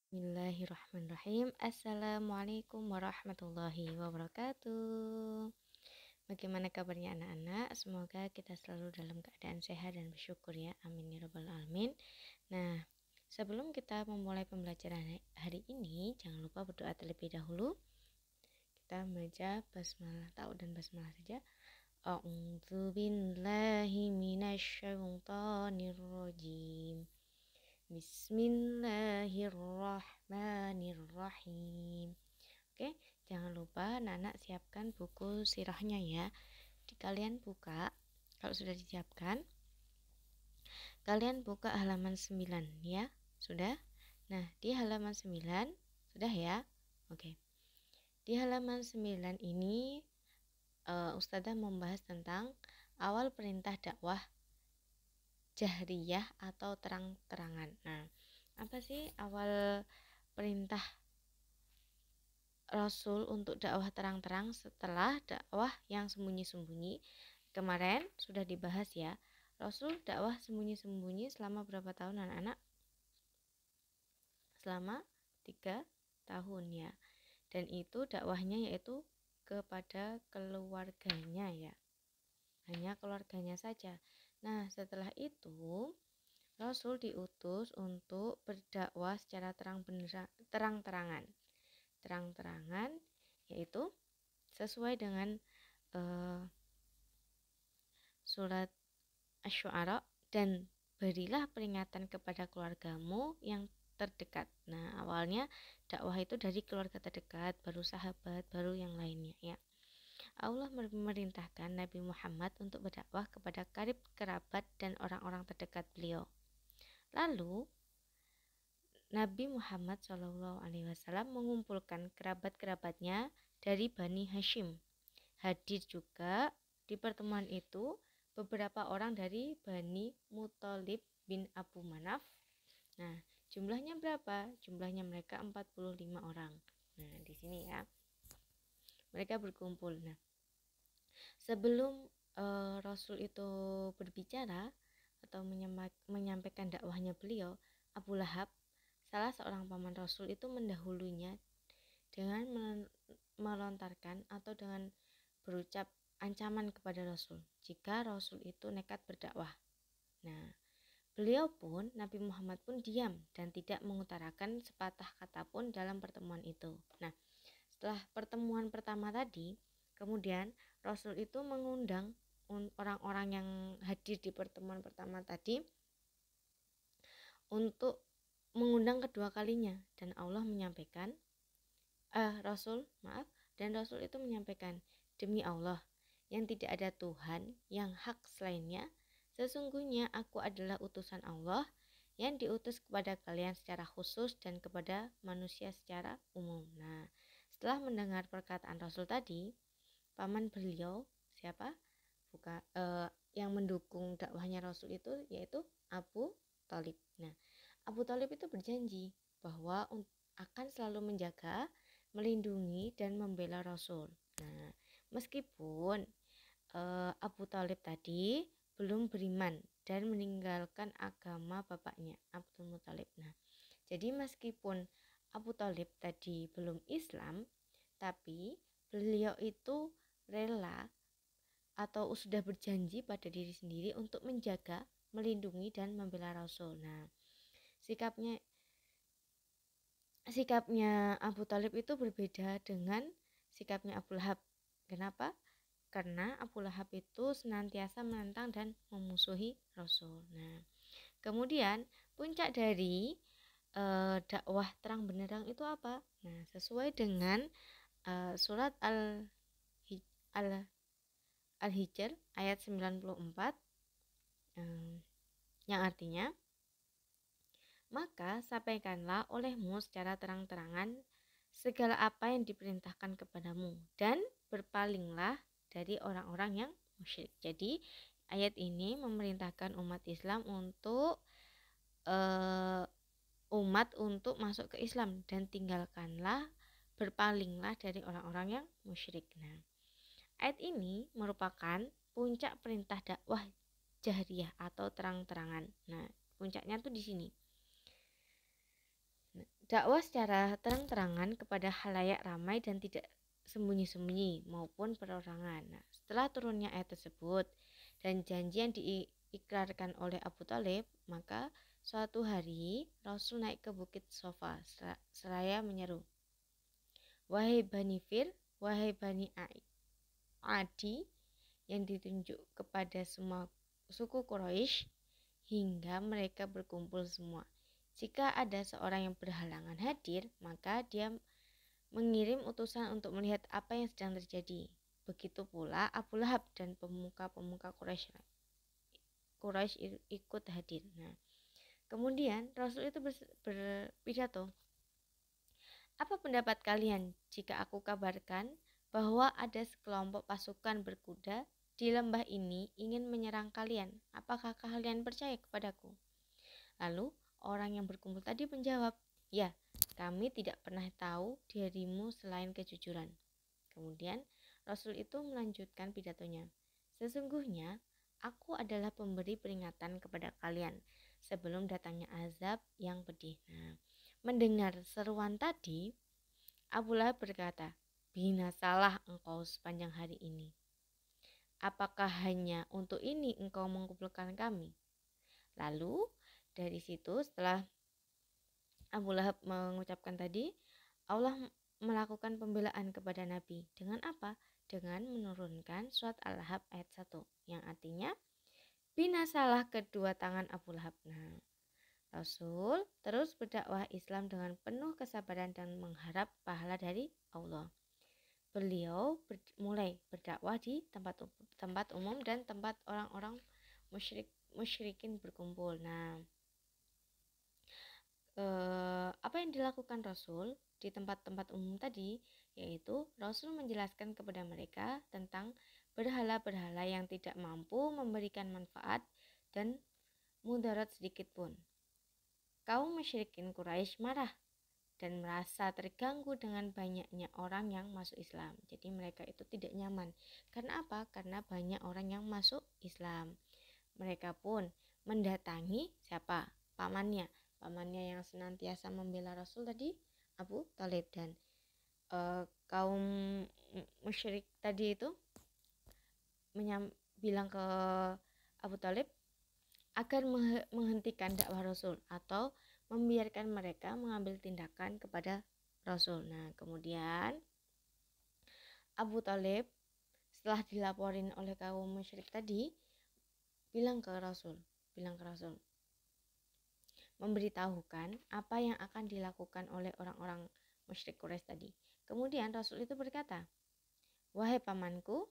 Bismillahirrahmanirrahim. Assalamualaikum warahmatullahi wabarakatuh. Bagaimana kabarnya anak-anak? Semoga kita selalu dalam keadaan sehat dan bersyukur ya. Amin ya rabbal alamin. Nah, sebelum kita memulai pembelajaran hari ini, jangan lupa berdoa terlebih dahulu. Kita membaca basmalah ta'u dan basmalah saja. A'udzu billahi minasyaitonir rajim. Bismillahirrahmanirrahim. Oke, jangan lupa anak-anak siapkan buku sirahnya ya. Kalian buka, kalau sudah disiapkan, kalian buka halaman 9 ya. Sudah? Nah, di halaman 9 sudah ya? Oke. Di halaman 9 ini Ustazah membahas tentang awal perintah dakwah jahriyah atau terang-terangan. Nah, apa sih awal perintah Rasul untuk dakwah terang-terang setelah dakwah yang sembunyi-sembunyi? Kemarin sudah dibahas ya. Rasul dakwah sembunyi-sembunyi selama berapa tahun anak-anak? Selama 3 tahun ya. Dan itu dakwahnya yaitu kepada keluarganya ya. Hanya keluarganya saja. Nah, setelah itu Rasul diutus untuk berdakwah secara terang-terangan. Terang-terangan yaitu sesuai dengan surat Asy-Syu'ara, dan berilah peringatan kepada keluargamu yang terdekat. Nah, awalnya dakwah itu dari keluarga terdekat, baru sahabat, baru yang lainnya ya. Allah memerintahkan Nabi Muhammad untuk berdakwah kepada karib kerabat dan orang-orang terdekat beliau. Lalu Nabi Muhammad SAW mengumpulkan kerabat-kerabatnya dari Bani Hashim. Hadir juga di pertemuan itu beberapa orang dari Bani Muthalib bin Abu Manaf. Nah, jumlahnya berapa? Jumlahnya mereka 45 orang. Nah, di sini ya. Mereka berkumpul. Nah, sebelum Rasul itu berbicara atau menyampaikan dakwahnya beliau, Abu Lahab, salah seorang paman Rasul, itu mendahulunya dengan melontarkan atau dengan berucap ancaman kepada Rasul jika Rasul itu nekat berdakwah. Nah, beliau pun, Nabi Muhammad pun diam dan tidak mengutarakan sepatah kata pun dalam pertemuan itu. Nah, setelah pertemuan pertama tadi, kemudian Rasul itu mengundang orang-orang yang hadir di pertemuan pertama tadi untuk mengundang kedua kalinya, dan Allah menyampaikan dan Rasul itu menyampaikan, demi Allah yang tidak ada Tuhan yang hak selainnya, sesungguhnya aku adalah utusan Allah yang diutus kepada kalian secara khusus dan kepada manusia secara umum. Nah, setelah mendengar perkataan Rasul tadi, paman beliau siapa? Yang mendukung dakwahnya Rasul itu yaitu Abu Thalib. Nah, Abu Thalib itu berjanji bahwa akan selalu menjaga, melindungi dan membela Rasul. Nah, meskipun Abu Thalib tadi belum beriman dan meninggalkan agama bapaknya Abdul Muthalib. Nah, jadi meskipun Abu Thalib tadi belum Islam, tapi beliau itu rela atau sudah berjanji pada diri sendiri untuk menjaga, melindungi dan membela Rasul. Nah, sikapnya Abu Thalib itu berbeda dengan sikapnya Abu Lahab. Kenapa? Karena Abu Lahab itu senantiasa menentang dan memusuhi Rasul. Nah, kemudian puncak dari dakwah terang benderang itu apa? Nah, sesuai dengan surat Al-Hijr ayat 94 yang artinya, maka sampaikanlah olehmu secara terang-terangan segala apa yang diperintahkan kepadamu dan berpalinglah dari orang-orang yang musyrik. Jadi ayat ini memerintahkan umat Islam untuk masuk ke Islam dan tinggalkanlah, berpalinglah dari orang-orang yang musyrik. Nah, ayat ini merupakan puncak perintah dakwah jahriyah atau terang-terangan. Nah, puncaknya tuh di sini. Nah, dakwah secara terang-terangan kepada khalayak ramai dan tidak sembunyi-sembunyi maupun perorangan. Nah, setelah turunnya ayat tersebut dan janji yang diikrarkan oleh Abu Thalib, maka suatu hari Rasul naik ke bukit Sofa seraya menyeru, "Wahai Bani Fir, wahai Bani Adi," yang ditunjuk kepada semua suku Quraisy hingga mereka berkumpul semua. Jika ada seorang yang berhalangan hadir, maka dia mengirim utusan untuk melihat apa yang sedang terjadi. Begitu pula Abu Lahab dan pemuka-pemuka Quraisy ikut hadir. Nah, kemudian Rasul itu berpidato, "Apa pendapat kalian jika aku kabarkan bahwa ada sekelompok pasukan berkuda di lembah ini ingin menyerang kalian? Apakah kalian percaya kepadaku?" Lalu orang yang berkumpul tadi menjawab, "Ya, kami tidak pernah tahu dirimu selain kejujuran." Kemudian Rasul itu melanjutkan pidatonya, "Sesungguhnya aku adalah pemberi peringatan kepada kalian sebelum datangnya azab yang pedih." Nah, mendengar seruan tadi, Abu Lahab berkata, "Binasalah engkau sepanjang hari ini. Apakah hanya untuk ini engkau mengumpulkan kami?" Lalu dari situ setelah Abu Lahab mengucapkan tadi, Allah melakukan pembelaan kepada Nabi. Dengan apa? Dengan menurunkan surat Al-Lahab ayat 1 yang artinya binasalah kedua tangan Abu Lahab. Nah, Rasul terus berdakwah Islam dengan penuh kesabaran dan mengharap pahala dari Allah. Beliau mulai berdakwah di tempat umum dan tempat orang-orang musyrikin berkumpul. Nah, apa yang dilakukan Rasul di tempat-tempat umum tadi, yaitu Rasul menjelaskan kepada mereka tentang berhala-berhala yang tidak mampu memberikan manfaat dan mudarat sedikit pun. Kaum musyrikin Quraisy marah dan merasa terganggu dengan banyaknya orang yang masuk Islam. Jadi mereka itu tidak nyaman. Karena apa? Karena banyak orang yang masuk Islam. Mereka pun mendatangi siapa? Pamannya yang senantiasa membela Rasul tadi, Abu Thalib, dan kaum musyrik tadi itu bilang ke Abu Thalib agar menghentikan dakwah Rasul atau membiarkan mereka mengambil tindakan kepada Rasul. Nah, kemudian Abu Thalib setelah dilaporin oleh kaum musyrik tadi bilang ke Rasul, memberitahukan apa yang akan dilakukan oleh orang-orang musyrik Quraisy tadi. Kemudian Rasul itu berkata, "Wahai pamanku,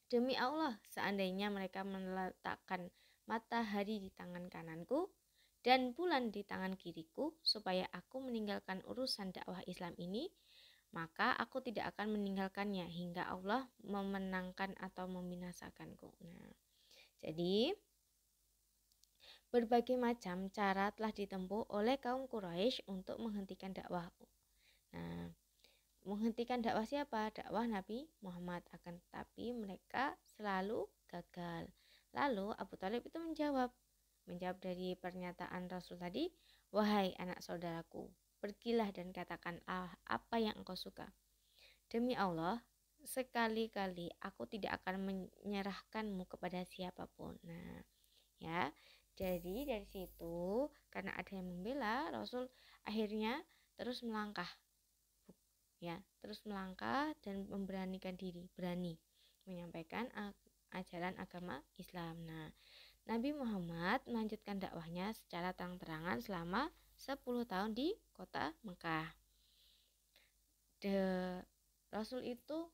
demi Allah, seandainya mereka meletakkan matahari di tangan kananku dan bulan di tangan kiriku supaya aku meninggalkan urusan dakwah Islam ini, maka aku tidak akan meninggalkannya hingga Allah memenangkan atau membinasakanku." Nah, jadi berbagai macam cara telah ditempuh oleh kaum Quraisy untuk menghentikan dakwah. Nah, menghentikan dakwah siapa? Dakwah Nabi Muhammad. Akan tetapi mereka selalu gagal. Lalu Abu Thalib itu menjawab dari pernyataan Rasul tadi, "Wahai anak saudaraku, pergilah dan katakan apa yang engkau suka. Demi Allah, sekali-kali aku tidak akan menyerahkanmu kepada siapapun." Nah, ya. Jadi dari situ karena ada yang membela, Rasul akhirnya terus melangkah dan memberanikan diri, berani menyampaikan ajaran agama Islam. Nah, Nabi Muhammad melanjutkan dakwahnya secara terang-terangan selama 10 tahun di kota Mekah. Rasul itu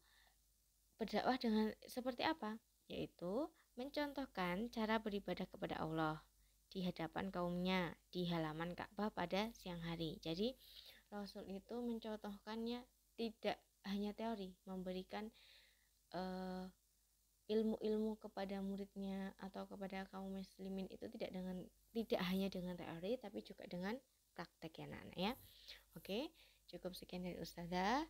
berdakwah dengan seperti apa? Yaitu mencontohkan cara beribadah kepada Allah di hadapan kaumnya di halaman Ka'bah pada siang hari. Jadi Rasul itu mencontohkannya tidak hanya teori, memberikan ilmu-ilmu kepada muridnya atau kepada kaum muslimin itu tidak hanya dengan teori tapi juga dengan praktek ya anak-anak ya. Oke, cukup sekian dari Ustazah.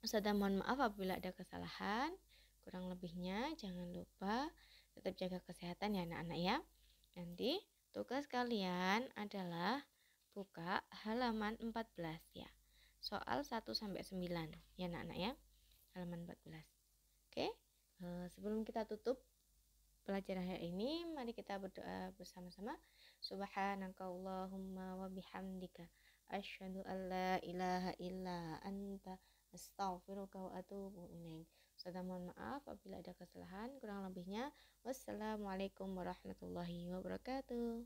Ustazah mohon maaf apabila ada kesalahan. Kurang lebihnya jangan lupa tetap jaga kesehatan ya anak-anak ya. Nanti Tugas kalian adalah buka halaman 14 ya. Soal 1 sampai 9 ya anak-anak ya. Halaman 14. Oke. Sebelum kita tutup pelajaran hari ini, mari kita berdoa bersama-sama. Subhanakallahumma wa bihamdika asyhadu an la ilaha illa anta astaghfiruka wa atubu ilaik. Saya mohon maaf apabila ada kesalahan, kurang lebihnya wassalamualaikum warahmatullahi wabarakatuh.